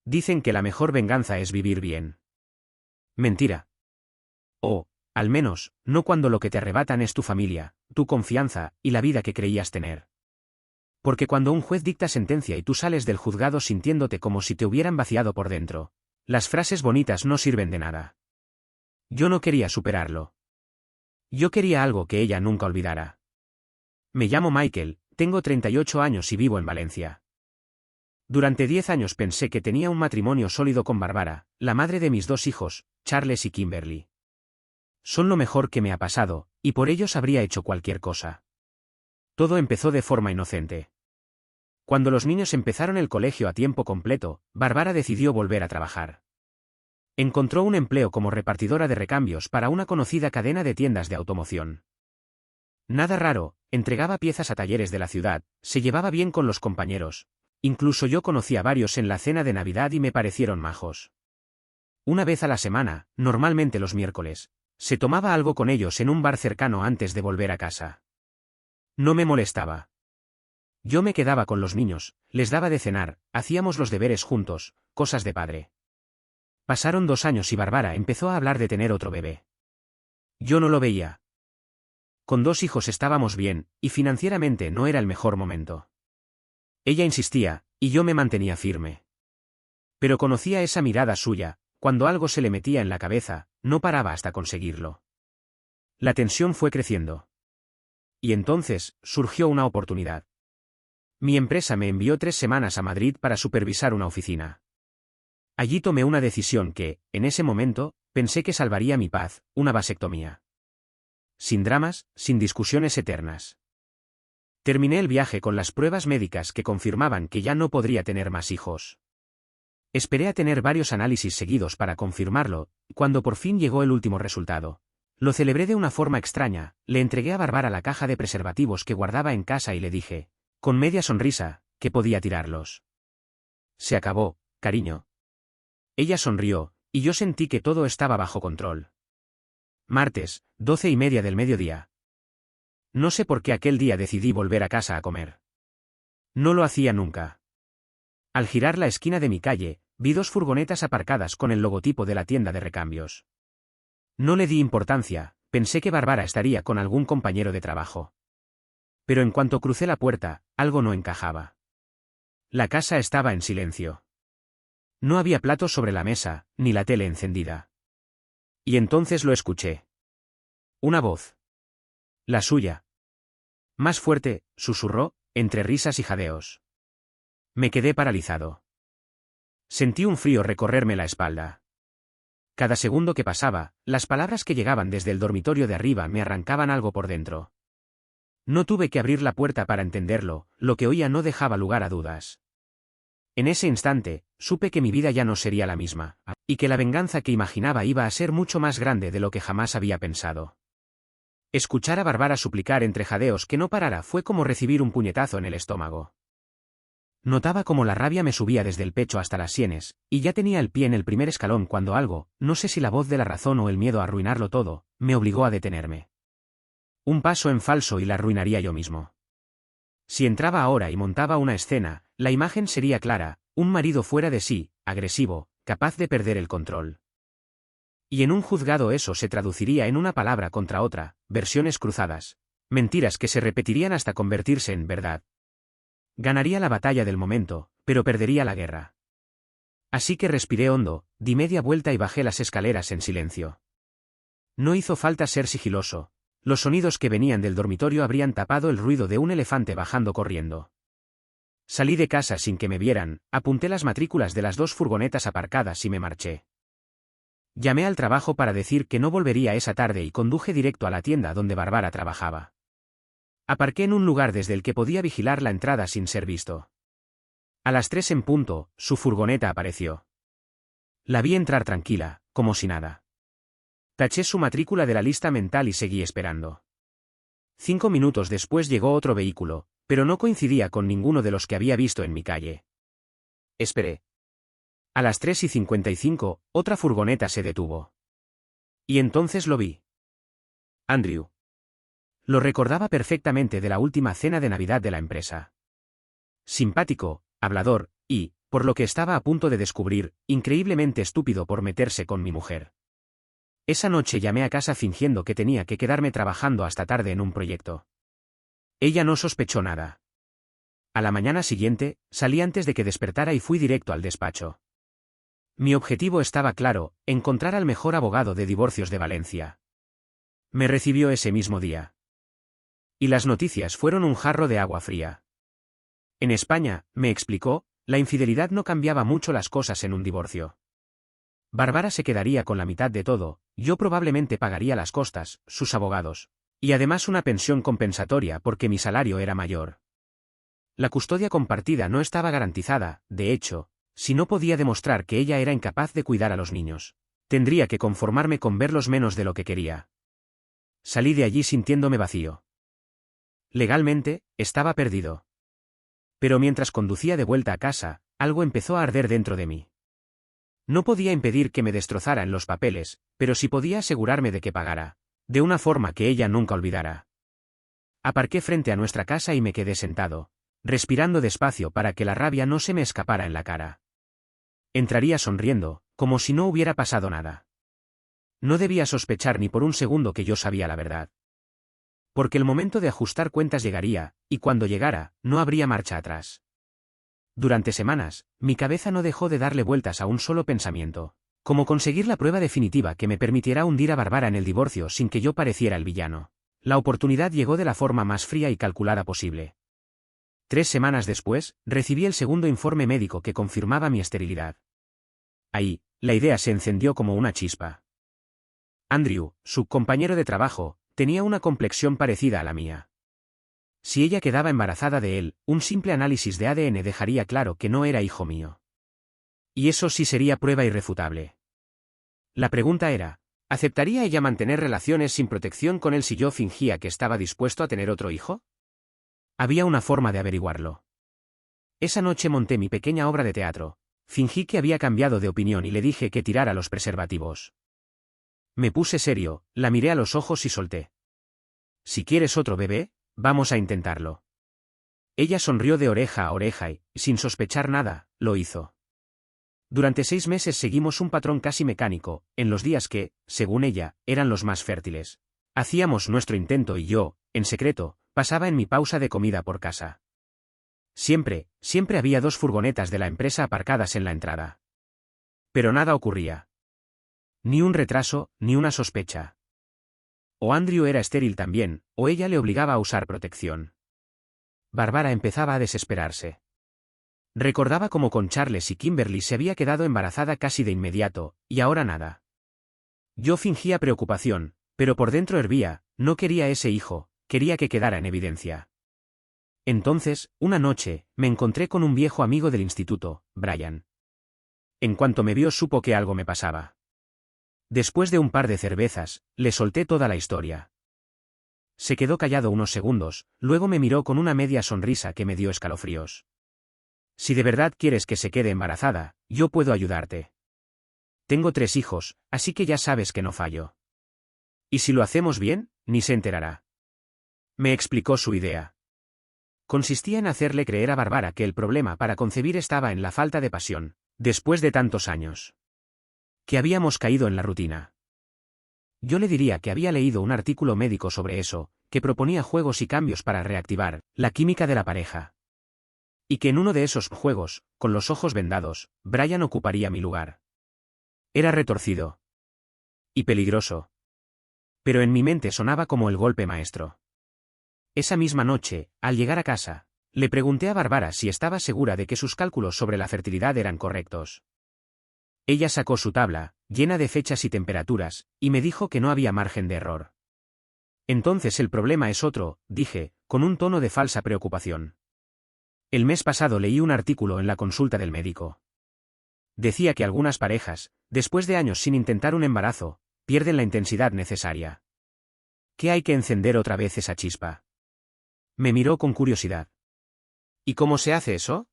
Dicen que la mejor venganza es vivir bien. Mentira. O, al menos, no cuando lo que te arrebatan es tu familia, tu confianza y la vida que creías tener. Porque cuando un juez dicta sentencia y tú sales del juzgado sintiéndote como si te hubieran vaciado por dentro, las frases bonitas no sirven de nada. Yo no quería superarlo. Yo quería algo que ella nunca olvidara. Me llamo Michael, tengo 38 años y vivo en Valencia. Durante 10 años pensé que tenía un matrimonio sólido con Bárbara, la madre de mis 2 hijos, Charles y Kimberly. Son lo mejor que me ha pasado, y por ellos habría hecho cualquier cosa. Todo empezó de forma inocente. Cuando los niños empezaron el colegio a tiempo completo, Bárbara decidió volver a trabajar. Encontró un empleo como repartidora de recambios para una conocida cadena de tiendas de automoción. Nada raro, entregaba piezas a talleres de la ciudad, se llevaba bien con los compañeros. Incluso yo conocí a varios en la cena de Navidad y me parecieron majos. Una vez a la semana, normalmente los miércoles, se tomaba algo con ellos en un bar cercano antes de volver a casa. No me molestaba. Yo me quedaba con los niños, les daba de cenar, hacíamos los deberes juntos, cosas de padre. Pasaron 2 años y Bárbara empezó a hablar de tener otro bebé. Yo no lo veía. Con 2 hijos estábamos bien, y financieramente no era el mejor momento. Ella insistía, y yo me mantenía firme. Pero conocía esa mirada suya, cuando algo se le metía en la cabeza, no paraba hasta conseguirlo. La tensión fue creciendo. Y entonces, surgió una oportunidad. Mi empresa me envió 3 semanas a Madrid para supervisar una oficina. Allí tomé una decisión que, en ese momento, pensé que salvaría mi paz, una vasectomía. Sin dramas, sin discusiones eternas. Terminé el viaje con las pruebas médicas que confirmaban que ya no podría tener más hijos. Esperé a tener varios análisis seguidos para confirmarlo, y cuando por fin llegó el último resultado, lo celebré de una forma extraña, le entregué a Bárbara la caja de preservativos que guardaba en casa y le dije, con media sonrisa, que podía tirarlos. Se acabó, cariño. Ella sonrió, y yo sentí que todo estaba bajo control. Martes, 12:30 del mediodía. No sé por qué aquel día decidí volver a casa a comer. No lo hacía nunca. Al girar la esquina de mi calle, vi 2 furgonetas aparcadas con el logotipo de la tienda de recambios. No le di importancia, pensé que Bárbara estaría con algún compañero de trabajo. Pero en cuanto crucé la puerta, algo no encajaba. La casa estaba en silencio. No había platos sobre la mesa, ni la tele encendida. Y entonces lo escuché. Una voz. La suya. Más fuerte, susurró, entre risas y jadeos. Me quedé paralizado. Sentí un frío recorrerme la espalda. Cada segundo que pasaba, las palabras que llegaban desde el dormitorio de arriba me arrancaban algo por dentro. No tuve que abrir la puerta para entenderlo, lo que oía no dejaba lugar a dudas. En ese instante, supe que mi vida ya no sería la misma, y que la venganza que imaginaba iba a ser mucho más grande de lo que jamás había pensado. Escuchar a Bárbara suplicar entre jadeos que no parara fue como recibir un puñetazo en el estómago. Notaba como la rabia me subía desde el pecho hasta las sienes, y ya tenía el pie en el primer escalón cuando algo, no sé si la voz de la razón o el miedo a arruinarlo todo, me obligó a detenerme. Un paso en falso y la arruinaría yo mismo. Si entraba ahora y montaba una escena, la imagen sería clara, un marido fuera de sí, agresivo, capaz de perder el control. Y en un juzgado eso se traduciría en una palabra contra otra, versiones cruzadas, mentiras que se repetirían hasta convertirse en verdad. Ganaría la batalla del momento, pero perdería la guerra. Así que respiré hondo, di media vuelta y bajé las escaleras en silencio. No hizo falta ser sigiloso, los sonidos que venían del dormitorio habrían tapado el ruido de un elefante bajando corriendo. Salí de casa sin que me vieran, apunté las matrículas de las 2 furgonetas aparcadas y me marché. Llamé al trabajo para decir que no volvería esa tarde y conduje directo a la tienda donde Bárbara trabajaba. Aparqué en un lugar desde el que podía vigilar la entrada sin ser visto. A las 3 en punto, su furgoneta apareció. La vi entrar tranquila, como si nada. Taché su matrícula de la lista mental y seguí esperando. 5 minutos después llegó otro vehículo, pero no coincidía con ninguno de los que había visto en mi calle. Esperé. A las 3:55, otra furgoneta se detuvo. Y entonces lo vi. Andrew. Lo recordaba perfectamente de la última cena de Navidad de la empresa. Simpático, hablador, y, por lo que estaba a punto de descubrir, increíblemente estúpido por meterse con mi mujer. Esa noche llamé a casa fingiendo que tenía que quedarme trabajando hasta tarde en un proyecto. Ella no sospechó nada. A la mañana siguiente, salí antes de que despertara y fui directo al despacho. Mi objetivo estaba claro, encontrar al mejor abogado de divorcios de Valencia. Me recibió ese mismo día. Y las noticias fueron un jarro de agua fría. En España, me explicó, la infidelidad no cambiaba mucho las cosas en un divorcio. Bárbara se quedaría con la mitad de todo, yo probablemente pagaría las costas, sus abogados, y además una pensión compensatoria porque mi salario era mayor. La custodia compartida no estaba garantizada, de hecho, si no podía demostrar que ella era incapaz de cuidar a los niños, tendría que conformarme con verlos menos de lo que quería. Salí de allí sintiéndome vacío. Legalmente, estaba perdido. Pero mientras conducía de vuelta a casa, algo empezó a arder dentro de mí. No podía impedir que me destrozaran los papeles, pero sí podía asegurarme de que pagara, de una forma que ella nunca olvidara. Aparqué frente a nuestra casa y me quedé sentado, respirando despacio para que la rabia no se me escapara en la cara. Entraría sonriendo, como si no hubiera pasado nada. No debía sospechar ni por un segundo que yo sabía la verdad. Porque el momento de ajustar cuentas llegaría, y cuando llegara, no habría marcha atrás. Durante semanas, mi cabeza no dejó de darle vueltas a un solo pensamiento: cómo conseguir la prueba definitiva que me permitiera hundir a Bárbara en el divorcio sin que yo pareciera el villano. La oportunidad llegó de la forma más fría y calculada posible. 3 semanas después, recibí el segundo informe médico que confirmaba mi esterilidad. Ahí, la idea se encendió como una chispa. Andrew, su compañero de trabajo, tenía una complexión parecida a la mía. Si ella quedaba embarazada de él, un simple análisis de ADN dejaría claro que no era hijo mío. Y eso sí sería prueba irrefutable. La pregunta era, ¿aceptaría ella mantener relaciones sin protección con él si yo fingía que estaba dispuesto a tener otro hijo? Había una forma de averiguarlo. Esa noche monté mi pequeña obra de teatro, fingí que había cambiado de opinión y le dije que tirara los preservativos. Me puse serio, la miré a los ojos y solté: si quieres otro bebé, vamos a intentarlo. Ella sonrió de oreja a oreja y, sin sospechar nada, lo hizo. Durante 6 meses seguimos un patrón casi mecánico, en los días que, según ella, eran los más fértiles. Hacíamos nuestro intento y yo, en secreto, pasaba en mi pausa de comida por casa. Siempre había 2 furgonetas de la empresa aparcadas en la entrada. Pero nada ocurría. Ni un retraso, ni una sospecha. O Andrew era estéril también, o ella le obligaba a usar protección. Bárbara empezaba a desesperarse. Recordaba cómo con Charles y Kimberly se había quedado embarazada casi de inmediato, y ahora nada. Yo fingía preocupación, pero por dentro hervía, no quería ese hijo, quería que quedara en evidencia. Entonces, una noche, me encontré con un viejo amigo del instituto, Brian. En cuanto me vio supo que algo me pasaba. Después de un par de cervezas, le solté toda la historia. Se quedó callado unos segundos, luego me miró con una media sonrisa que me dio escalofríos. Si de verdad quieres que se quede embarazada, yo puedo ayudarte. Tengo 3 hijos, así que ya sabes que no fallo. Y si lo hacemos bien, ni se enterará. Me explicó su idea. Consistía en hacerle creer a Bárbara que el problema para concebir estaba en la falta de pasión, después de tantos años. Que habíamos caído en la rutina. Yo le diría que había leído un artículo médico sobre eso, que proponía juegos y cambios para reactivar la química de la pareja. Y que en uno de esos juegos, con los ojos vendados, Brian ocuparía mi lugar. Era retorcido. Y peligroso. Pero en mi mente sonaba como el golpe maestro. Esa misma noche, al llegar a casa, le pregunté a Bárbara si estaba segura de que sus cálculos sobre la fertilidad eran correctos. Ella sacó su tabla, llena de fechas y temperaturas, y me dijo que no había margen de error. Entonces el problema es otro, dije, con un tono de falsa preocupación. El mes pasado leí un artículo en la consulta del médico. Decía que algunas parejas, después de años sin intentar un embarazo, pierden la intensidad necesaria. ¿Qué hay que encender otra vez esa chispa? Me miró con curiosidad. ¿Y cómo se hace eso?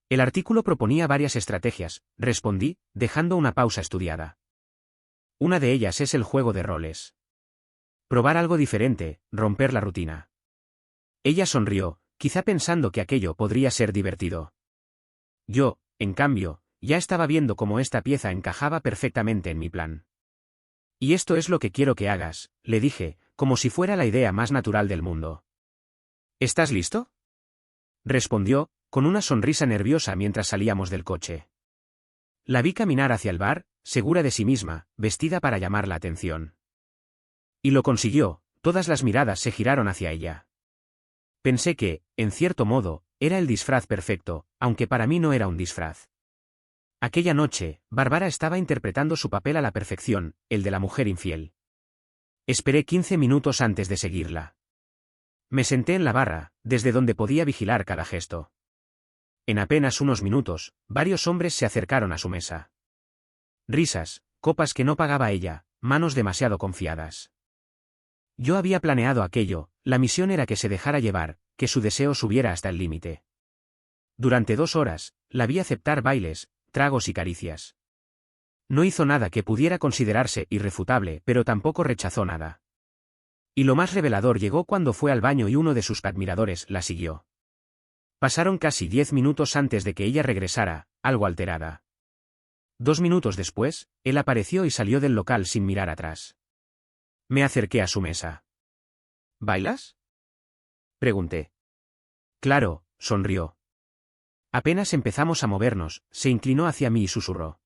El artículo proponía varias estrategias, respondí, dejando una pausa estudiada. Una de ellas es el juego de roles. Probar algo diferente, romper la rutina. Ella sonrió, quizá pensando que aquello podría ser divertido. Yo, en cambio, ya estaba viendo cómo esta pieza encajaba perfectamente en mi plan. Y esto es lo que quiero que hagas, le dije, como si fuera la idea más natural del mundo. ¿Estás listo? Respondió, con una sonrisa nerviosa mientras salíamos del coche. La vi caminar hacia el bar, segura de sí misma, vestida para llamar la atención. Y lo consiguió, todas las miradas se giraron hacia ella. Pensé que, en cierto modo, era el disfraz perfecto, aunque para mí no era un disfraz. Aquella noche, Bárbara estaba interpretando su papel a la perfección, el de la mujer infiel. Esperé 15 minutos antes de seguirla. Me senté en la barra, desde donde podía vigilar cada gesto. En apenas unos minutos, varios hombres se acercaron a su mesa. Risas, copas que no pagaba ella, manos demasiado confiadas. Yo había planeado aquello, la misión era que se dejara llevar, que su deseo subiera hasta el límite. Durante 2 horas, la vi aceptar bailes, tragos y caricias. No hizo nada que pudiera considerarse irrefutable, pero tampoco rechazó nada. Y lo más revelador llegó cuando fue al baño y uno de sus admiradores la siguió. Pasaron casi 10 minutos antes de que ella regresara, algo alterada. 2 minutos después, él apareció y salió del local sin mirar atrás. Me acerqué a su mesa. ¿Bailas?, pregunté. Claro, sonrió. Apenas empezamos a movernos, se inclinó hacia mí y susurró.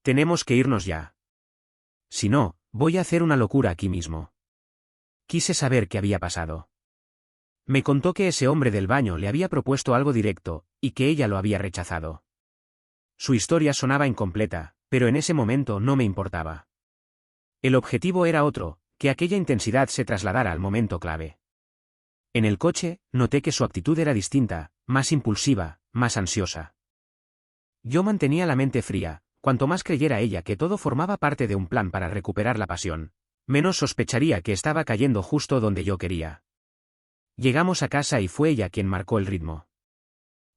Tenemos que irnos ya. Si no, voy a hacer una locura aquí mismo. Quise saber qué había pasado. Me contó que ese hombre del baño le había propuesto algo directo, y que ella lo había rechazado. Su historia sonaba incompleta, pero en ese momento no me importaba. El objetivo era otro, que aquella intensidad se trasladara al momento clave. En el coche, noté que su actitud era distinta, más impulsiva, más ansiosa. Yo mantenía la mente fría, cuanto más creyera ella que todo formaba parte de un plan para recuperar la pasión, menos sospecharía que estaba cayendo justo donde yo quería. Llegamos a casa y fue ella quien marcó el ritmo.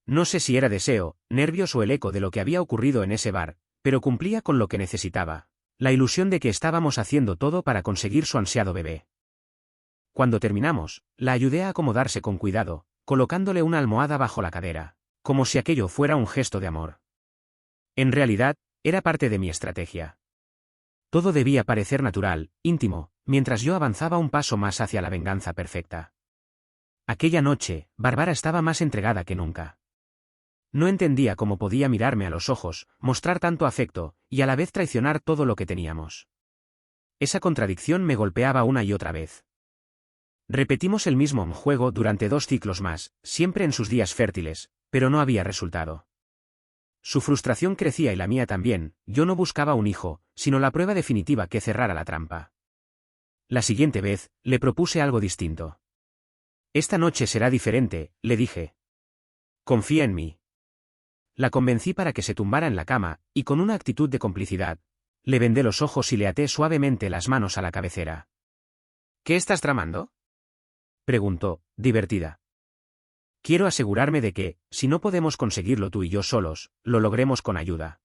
No sé si era deseo, nervios o el eco de lo que había ocurrido en ese bar, pero cumplía con lo que necesitaba, la ilusión de que estábamos haciendo todo para conseguir su ansiado bebé. Cuando terminamos, la ayudé a acomodarse con cuidado, colocándole una almohada bajo la cadera, como si aquello fuera un gesto de amor. En realidad, era parte de mi estrategia. Todo debía parecer natural, íntimo, mientras yo avanzaba un paso más hacia la venganza perfecta. Aquella noche, Bárbara estaba más entregada que nunca. No entendía cómo podía mirarme a los ojos, mostrar tanto afecto, y a la vez traicionar todo lo que teníamos. Esa contradicción me golpeaba una y otra vez. Repetimos el mismo juego durante 2 ciclos más, siempre en sus días fértiles, pero no había resultado. Su frustración crecía y la mía también. Yo no buscaba un hijo, sino la prueba definitiva que cerrara la trampa. La siguiente vez, le propuse algo distinto. Esta noche será diferente, le dije. Confía en mí. La convencí para que se tumbara en la cama, y con una actitud de complicidad, le vendé los ojos y le até suavemente las manos a la cabecera. ¿Qué estás tramando?, preguntó, divertida. Quiero asegurarme de que, si no podemos conseguirlo tú y yo solos, lo logremos con ayuda.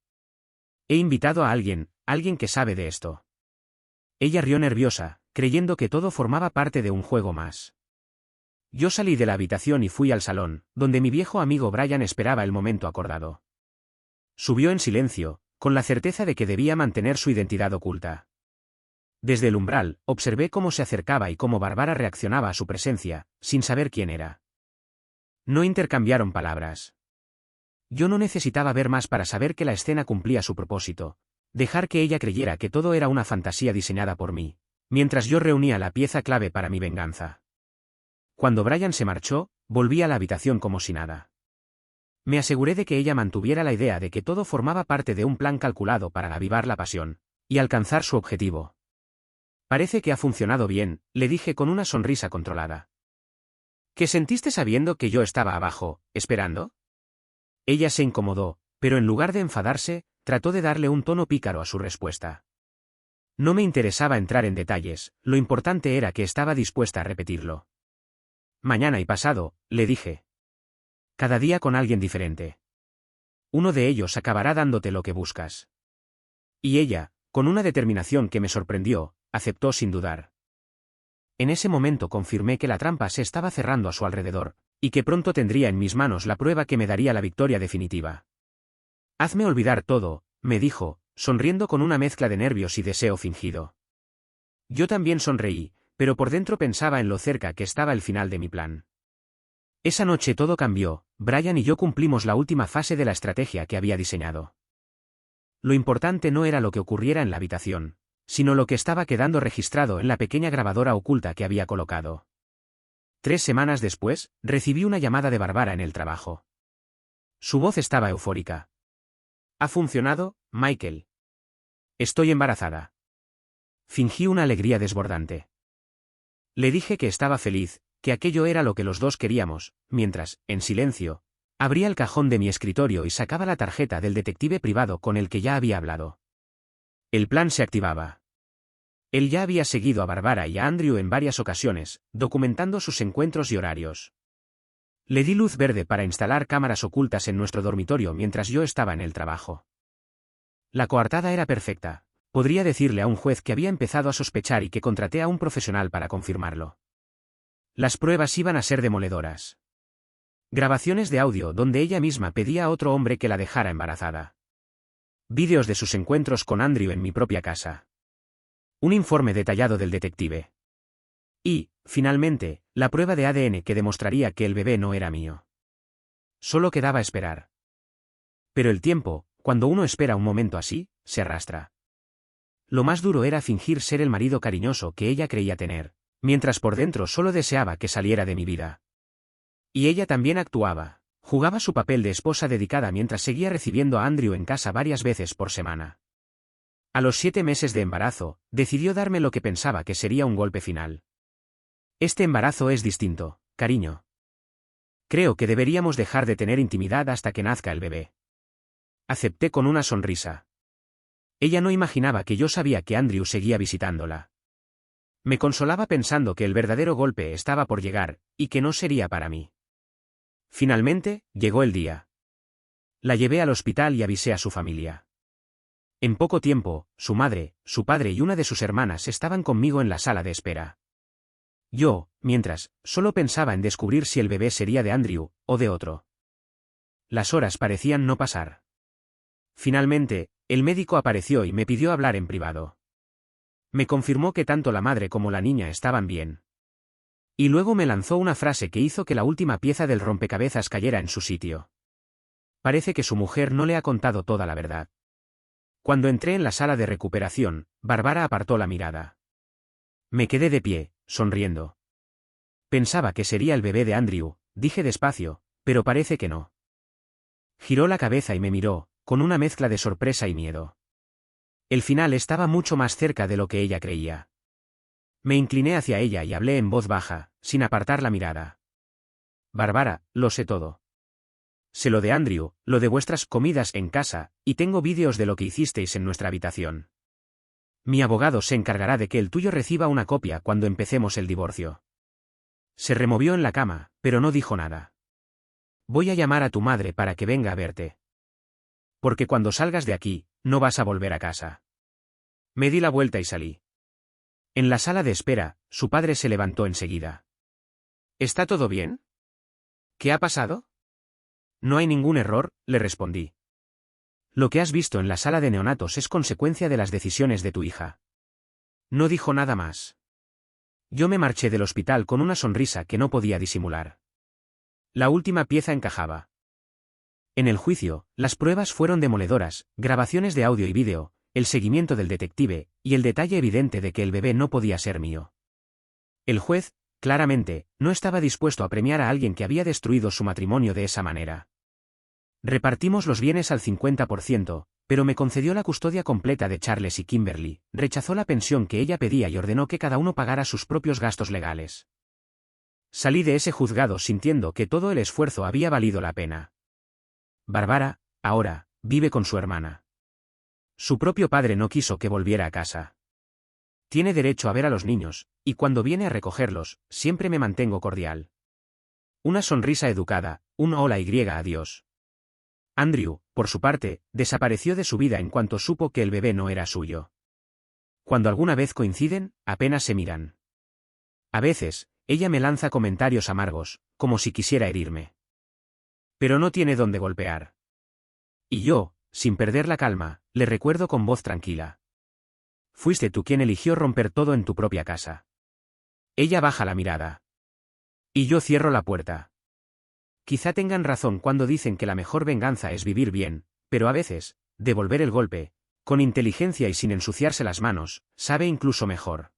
He invitado a alguien que sabe de esto. Ella rió nerviosa, creyendo que todo formaba parte de un juego más. Yo salí de la habitación y fui al salón, donde mi viejo amigo Brian esperaba el momento acordado. Subió en silencio, con la certeza de que debía mantener su identidad oculta. Desde el umbral, observé cómo se acercaba y cómo Bárbara reaccionaba a su presencia, sin saber quién era. No intercambiaron palabras. Yo no necesitaba ver más para saber que la escena cumplía su propósito, dejar que ella creyera que todo era una fantasía diseñada por mí, mientras yo reunía la pieza clave para mi venganza. Cuando Brian se marchó, volví a la habitación como si nada. Me aseguré de que ella mantuviera la idea de que todo formaba parte de un plan calculado para avivar la pasión y alcanzar su objetivo. Parece que ha funcionado bien, le dije con una sonrisa controlada. ¿Qué sentiste sabiendo que yo estaba abajo, esperando? Ella se incomodó, pero en lugar de enfadarse, trató de darle un tono pícaro a su respuesta. No me interesaba entrar en detalles, lo importante era que estaba dispuesta a repetirlo. Mañana y pasado, le dije. Cada día con alguien diferente. Uno de ellos acabará dándote lo que buscas. Y ella, con una determinación que me sorprendió, aceptó sin dudar. En ese momento confirmé que la trampa se estaba cerrando a su alrededor, y que pronto tendría en mis manos la prueba que me daría la victoria definitiva. Hazme olvidar todo, me dijo, sonriendo con una mezcla de nervios y deseo fingido. Yo también sonreí, pero por dentro pensaba en lo cerca que estaba el final de mi plan. Esa noche todo cambió, Brian y yo cumplimos la última fase de la estrategia que había diseñado. Lo importante no era lo que ocurriera en la habitación, sino lo que estaba quedando registrado en la pequeña grabadora oculta que había colocado. 3 semanas después, recibí una llamada de Barbara en el trabajo. Su voz estaba eufórica. ¿Ha funcionado, Michael? Estoy embarazada. Fingí una alegría desbordante. Le dije que estaba feliz, que aquello era lo que los dos queríamos, mientras, en silencio, abría el cajón de mi escritorio y sacaba la tarjeta del detective privado con el que ya había hablado. El plan se activaba. Él ya había seguido a Barbara y a Andrew en varias ocasiones, documentando sus encuentros y horarios. Le di luz verde para instalar cámaras ocultas en nuestro dormitorio mientras yo estaba en el trabajo. La coartada era perfecta. Podría decirle a un juez que había empezado a sospechar y que contraté a un profesional para confirmarlo. Las pruebas iban a ser demoledoras. Grabaciones de audio donde ella misma pedía a otro hombre que la dejara embarazada. Vídeos de sus encuentros con Andrew en mi propia casa. Un informe detallado del detective. Y, finalmente, la prueba de ADN que demostraría que el bebé no era mío. Solo quedaba esperar. Pero el tiempo, cuando uno espera un momento así, se arrastra. Lo más duro era fingir ser el marido cariñoso que ella creía tener, mientras por dentro solo deseaba que saliera de mi vida. Y ella también actuaba, jugaba su papel de esposa dedicada mientras seguía recibiendo a Andrew en casa varias veces por semana. A los 7 meses de embarazo, decidió darme lo que pensaba que sería un golpe final. Este embarazo es distinto, cariño. Creo que deberíamos dejar de tener intimidad hasta que nazca el bebé. Acepté con una sonrisa. Ella no imaginaba que yo sabía que Andrew seguía visitándola. Me consolaba pensando que el verdadero golpe estaba por llegar, y que no sería para mí. Finalmente, llegó el día. La llevé al hospital y avisé a su familia. En poco tiempo, su madre, su padre y una de sus hermanas estaban conmigo en la sala de espera. Yo, mientras, solo pensaba en descubrir si el bebé sería de Andrew, o de otro. Las horas parecían no pasar. Finalmente, el médico apareció y me pidió hablar en privado. Me confirmó que tanto la madre como la niña estaban bien. Y luego me lanzó una frase que hizo que la última pieza del rompecabezas cayera en su sitio. Parece que su mujer no le ha contado toda la verdad. Cuando entré en la sala de recuperación, Barbara apartó la mirada. Me quedé de pie, sonriendo. Pensaba que sería el bebé de Andrew, dije despacio, pero parece que no. Giró la cabeza y me miró, con una mezcla de sorpresa y miedo. El final estaba mucho más cerca de lo que ella creía. Me incliné hacia ella y hablé en voz baja, sin apartar la mirada. Barbara, lo sé todo. Sé lo de Andrew, lo de vuestras comidas en casa, y tengo vídeos de lo que hicisteis en nuestra habitación. Mi abogado se encargará de que el tuyo reciba una copia cuando empecemos el divorcio. Se removió en la cama, pero no dijo nada. Voy a llamar a tu madre para que venga a verte. Porque cuando salgas de aquí, no vas a volver a casa. Me di la vuelta y salí. En la sala de espera, su padre se levantó enseguida. ¿Está todo bien? ¿Qué ha pasado? No hay ningún error, le respondí. Lo que has visto en la sala de neonatos es consecuencia de las decisiones de tu hija. No dijo nada más. Yo me marché del hospital con una sonrisa que no podía disimular. La última pieza encajaba. En el juicio, las pruebas fueron demoledoras, grabaciones de audio y vídeo, el seguimiento del detective, y el detalle evidente de que el bebé no podía ser mío. El juez, claramente, no estaba dispuesto a premiar a alguien que había destruido su matrimonio de esa manera. Repartimos los bienes al 50%, pero me concedió la custodia completa de Charles y Kimberly, rechazó la pensión que ella pedía y ordenó que cada uno pagara sus propios gastos legales. Salí de ese juzgado sintiendo que todo el esfuerzo había valido la pena. Barbara, ahora, vive con su hermana. Su propio padre no quiso que volviera a casa. Tiene derecho a ver a los niños, y cuando viene a recogerlos, siempre me mantengo cordial. Una sonrisa educada, un hola y adiós. Andrew, por su parte, desapareció de su vida en cuanto supo que el bebé no era suyo. Cuando alguna vez coinciden, apenas se miran. A veces, ella me lanza comentarios amargos, como si quisiera herirme. Pero no tiene dónde golpear. Y yo, sin perder la calma, le recuerdo con voz tranquila. Fuiste tú quien eligió romper todo en tu propia casa. Ella baja la mirada. Y yo cierro la puerta. Quizá tengan razón cuando dicen que la mejor venganza es vivir bien, pero a veces, devolver el golpe, con inteligencia y sin ensuciarse las manos, sabe incluso mejor.